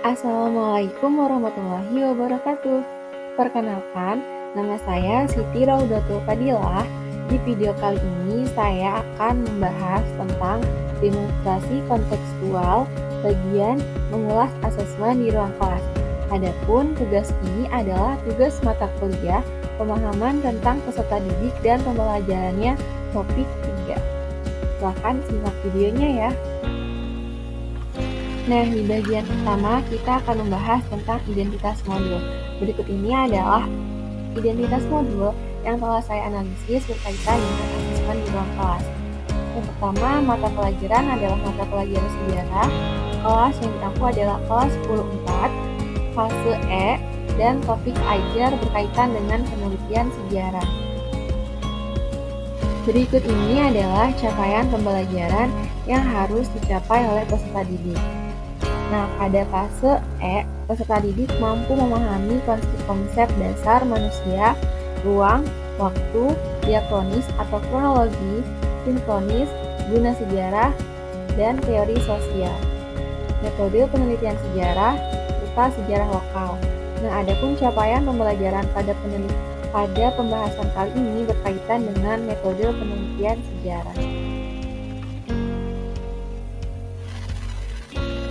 Assalamualaikum warahmatullahi wabarakatuh. Perkenalkan, nama saya Siti Raudatul Fadilah. Di video kali ini saya akan membahas tentang demonstrasi kontekstual bagian mengulas asesmen di ruang kelas. Adapun tugas ini adalah tugas mata kuliah pemahaman tentang peserta didik dan pembelajarannya topik 3. Silahkan simak videonya ya. Nah, di bagian pertama kita akan membahas tentang identitas modul. Berikut ini adalah identitas modul yang telah saya analisis berkaitan dengan asesmen di ruang kelas. Yang pertama, mata pelajaran adalah mata pelajaran sejarah. Kelas yang ditempuh adalah kelas 10-4, fase E, dan topik ajar berkaitan dengan penelitian sejarah. Berikut ini adalah capaian pembelajaran yang harus dicapai oleh peserta didik. Nah, pada fase E, peserta didik mampu memahami konsep dasar manusia, ruang, waktu, diakronis atau kronologi, sinkronis, guna sejarah, dan teori sosial. Metode penelitian sejarah serta sejarah lokal. Nah, adapun capaian pembelajaran pada pembahasan kali ini berkaitan dengan metode penelitian sejarah.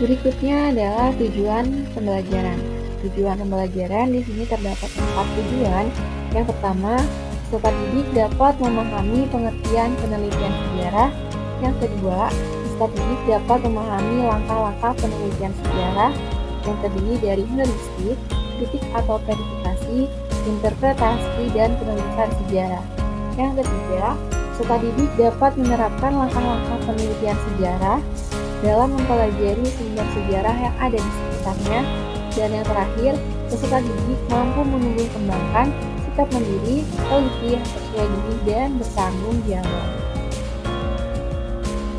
Berikutnya adalah tujuan pembelajaran. Tujuan pembelajaran di sini terdapat 4 tujuan. Yang pertama, peserta didik dapat memahami pengertian penelitian sejarah. Yang kedua, peserta didik dapat memahami langkah-langkah penelitian sejarah yang terdiri dari heuristik, kritik atau verifikasi, interpretasi, dan penulisan sejarah. Yang ketiga, peserta didik dapat menerapkan langkah-langkah penelitian sejarah dalam mempelajari sumber sejarah yang ada di sekitarnya. Dan yang terakhir, peserta didik mampu menumbuh kembangkan sikap mandiri, teliti, percaya diri, dan bertanggung jawab.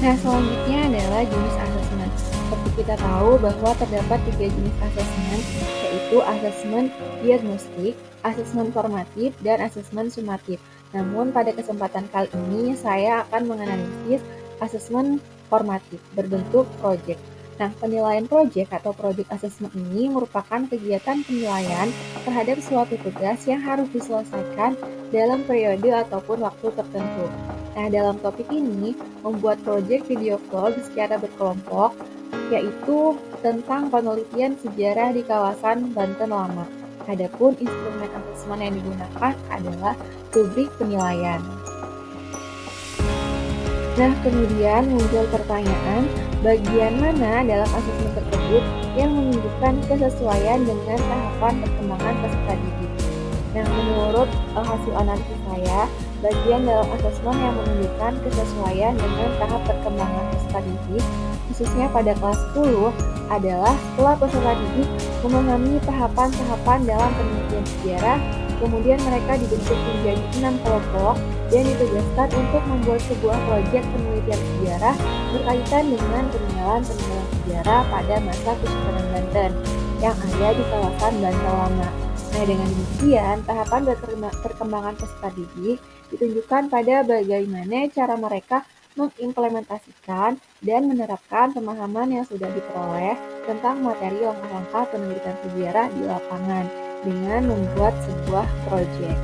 Nah, selanjutnya adalah jenis asesmen. Seperti kita tahu bahwa terdapat 3 jenis asesmen, yaitu asesmen diagnostik, asesmen formatif, dan asesmen sumatif. Namun, pada kesempatan kali ini saya akan menganalisis asesmen formatif berbentuk proyek. Nah, penilaian proyek atau project assessment ini merupakan kegiatan penilaian terhadap suatu tugas yang harus diselesaikan dalam periode ataupun waktu tertentu. Nah, dalam topik ini, membuat proyek video vlog secara berkelompok, yaitu tentang penelitian sejarah di kawasan Banten Lama. Adapun instrumen asesmen yang digunakan adalah rubrik penilaian. Nah, kemudian muncul pertanyaan, bagian mana dalam asesmen tersebut yang menunjukkan kesesuaian dengan tahapan perkembangan peserta didik? Nah, menurut hasil analisis saya, bagian dalam asesmen yang menunjukkan kesesuaian dengan tahap perkembangan peserta didik, khususnya pada kelas 10, adalah setelah peserta didik memahami tahapan-tahapan dalam penelitian sejarah, kemudian mereka dibentuk menjadi 6 kelompok dan ditugaskan untuk membuat sebuah proyek penelitian sejarah berkaitan dengan peninggalan-peninggalan sejarah pada masa Kesultanan Banten yang ada di kawasan Banten Lama. Nah, dengan demikian, tahapan perkembangan peserta didik ditunjukkan pada bagaimana cara mereka mengimplementasikan dan menerapkan pemahaman yang sudah diperoleh tentang materi langkah-langkah penelitian sejarah di lapangan dengan membuat sebuah proyek.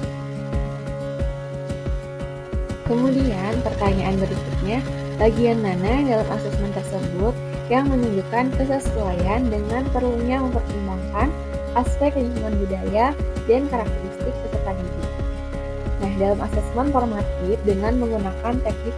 Kemudian, pertanyaan berikutnya, bagian mana dalam asesmen tersebut yang menunjukkan kesesuaian dengan perlunya mempertimbangkan aspek lingkungan budaya dan karakteristik peserta didik? Nah, dalam asesmen formatif dengan menggunakan teknik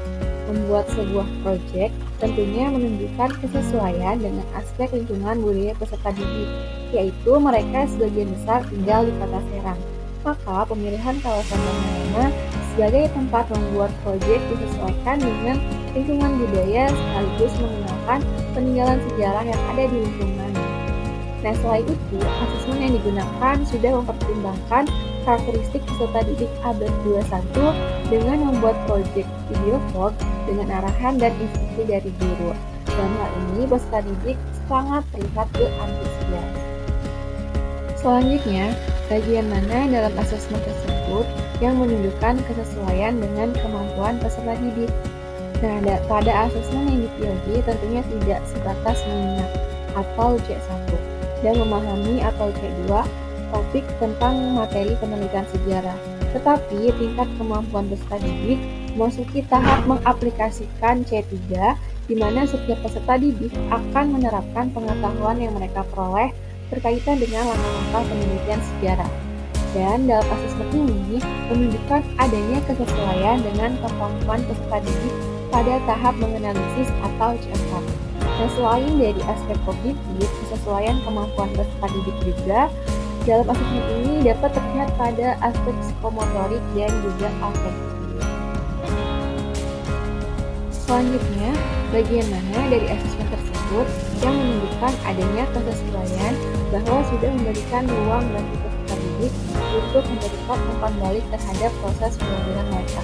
membuat sebuah proyek tentunya menunjukkan kesesuaian dengan aspek lingkungan budaya peserta didik, yaitu mereka sebagian besar tinggal di Kota Serang. Maka pemilihan kawasan Lama sebagai tempat membuat proyek disesuaikan dengan lingkungan budaya sekaligus mengenalkan peninggalan sejarah yang ada di lingkungan. Nah, selain itu, asesmen yang digunakan sudah mempertimbangkan karakteristik peserta didik abad 21 dengan membuat proyek video vlog dengan arahan dan instruksi dari guru. Dalam hal ini, peserta didik sangat terlihat antusias. Selanjutnya, bagian mana dalam asesmen tersebut yang menunjukkan kesesuaian dengan kemampuan peserta didik? Nah, pada asesmen yang dipilih tentunya tidak sebatas mengingat atau C1, dan memahami atau C2 topik tentang materi penelitian sejarah. Tetapi tingkat kemampuan peserta didik memasuki tahap mengaplikasikan C3, di mana setiap peserta didik akan menerapkan pengetahuan yang mereka peroleh berkaitan dengan langkah-langkah penelitian sejarah. Dan dalam asesmen ini menunjukkan adanya kesesuaian dengan kemampuan peserta didik pada tahap menganalisis atau C4. Nah, selain dari aspek kognitif, kesesuaian kemampuan peserta didik juga dalam asesmen ini dapat terlihat pada aspek psikomotorik dan juga afektif. Selanjutnya, bagian mana dari asesmen tersebut yang menunjukkan adanya kesesuaian bahwa sudah memberikan ruang bagi peserta didik untuk memberikan umpan balik terhadap proses pembelajaran mereka.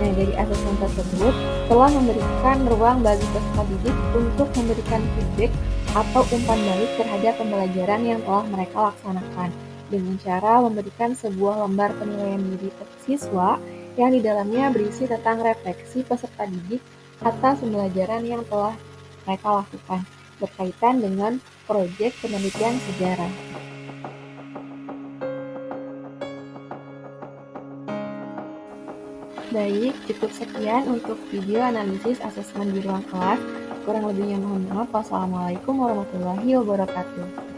Nah, dari asesmen tersebut telah memberikan ruang bagi peserta didik untuk memberikan feedback atau umpan balik terhadap pembelajaran yang telah mereka laksanakan dengan cara memberikan sebuah lembar penilaian diri siswa yang di dalamnya berisi tentang refleksi peserta didik atas pembelajaran yang telah mereka lakukan berkaitan dengan proyek penelitian sejarah. Baik, cukup sekian untuk video analisis asesmen di ruang kelas. Kurang lebihnya mohon maaf. Wassalamualaikum warahmatullahi wabarakatuh.